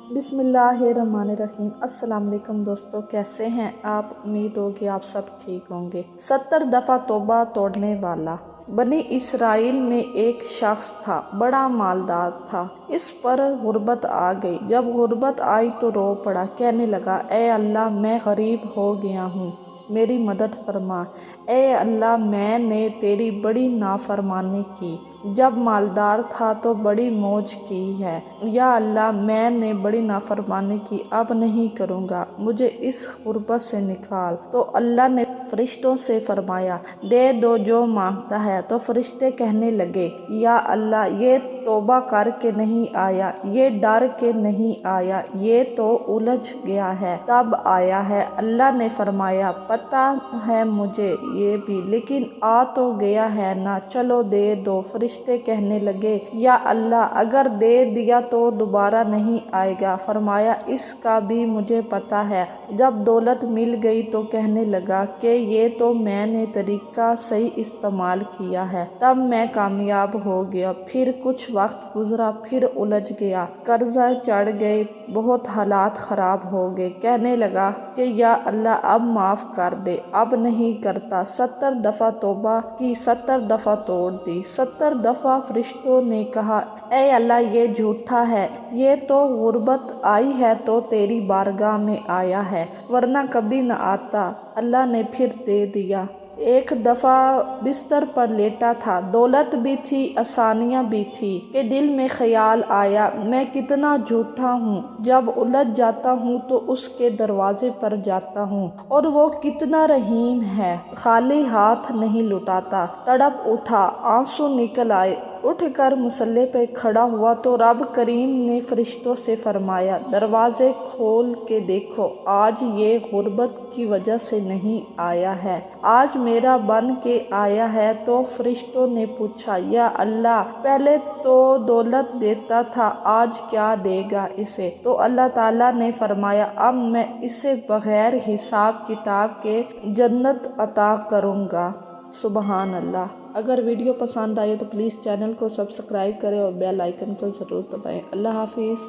बिस्मिल्लाहिर्रहमानिर्रहीम। अस्सलाम वालेकुम दोस्तों, कैसे हैं आप? उम्मीद होगी आप सब ठीक होंगे। 70 दफ़ा तौबा तोड़ने वाला। बनी इसराइल में एक शख्स था, बड़ा मालदार था। इस पर गुर्बत आ गई। जब गुर्बत आई तो रो पड़ा, कहने लगा, ए अल्लाह, मैं गरीब हो गया हूँ, मेरी मदद फरमा। ए अल्लाह, मैंने तेरी बड़ी नाफरमानी की। जब मालदार था तो बड़ी मौज की है। या अल्लाह, मैंने बड़ी नाफरमानी की, अब नहीं करूँगा, मुझे इस गुर्बत से निकाल। तो अल्लाह ने फरिश्तों से फरमाया, दे दो जो मांगता है। तो फरिश्ते कहने लगे, या अल्लाह, ये तौबा करके नहीं आया, ये डर के नहीं आया, ये तो उलझ गया है तब आया है। अल्लाह ने फरमाया, पता है मुझे ये भी, लेकिन आ तो गया है ना, चलो दे दो। फरिश्ते कहने लगे, या अल्लाह, अगर दे दिया तो दोबारा नहीं आएगा। फरमाया, इसका भी मुझे पता है। जब दौलत मिल गई तो कहने लगा कि ये तो मैंने तरीका सही इस्तेमाल किया है, तब मैं कामयाब हो गया। फिर कुछ वक्त गुजरा, फिर उलझ गया, कर्जा चढ़ गए, बहुत हालात ख़राब हो गए। कहने लगा कि या अल्लाह, अब माफ़ कर दे, अब नहीं करता। 70 दफ़ा तौबा की, 70 दफ़ा तोड़ दी। 70 दफ़ा फरिश्तों ने कहा, ए अल्लाह, ये झूठा है, ये तो गुर्बत आई है तो तेरी बारगाह में आया है, वरना कभी न आता। अल्लाह ने फिर दे दिया। एक दफ़ा बिस्तर पर लेटा था, दौलत भी थी, आसानियाँ भी थी, कि दिल में ख्याल आया, मैं कितना झूठा हूँ। जब उलझ जाता हूँ तो उसके दरवाजे पर जाता हूँ, और वो कितना रहीम है, खाली हाथ नहीं लुटाता। तड़प उठा, आंसू निकल आए, उठकर मुसल्ले पे खड़ा हुआ तो रब करीम ने फरिश्तों से फरमाया, दरवाजे खोल के देखो, आज ये गुर्बत की वजह से नहीं आया है, आज मेरा बन के आया है। तो फरिश्तों ने पूछा, या अल्लाह, पहले तो दौलत देता था, आज क्या देगा इसे? तो अल्लाह ताला ने फरमाया, अब मैं इसे बगैर हिसाब किताब के जन्नत अता करूँगा। सुबहान अल्लाह। अगर वीडियो पसंद आए तो प्लीज़ चैनल को सब्सक्राइब करें और बेल आइकन को ज़रूर दबाएं। अल्लाह हाफिज़।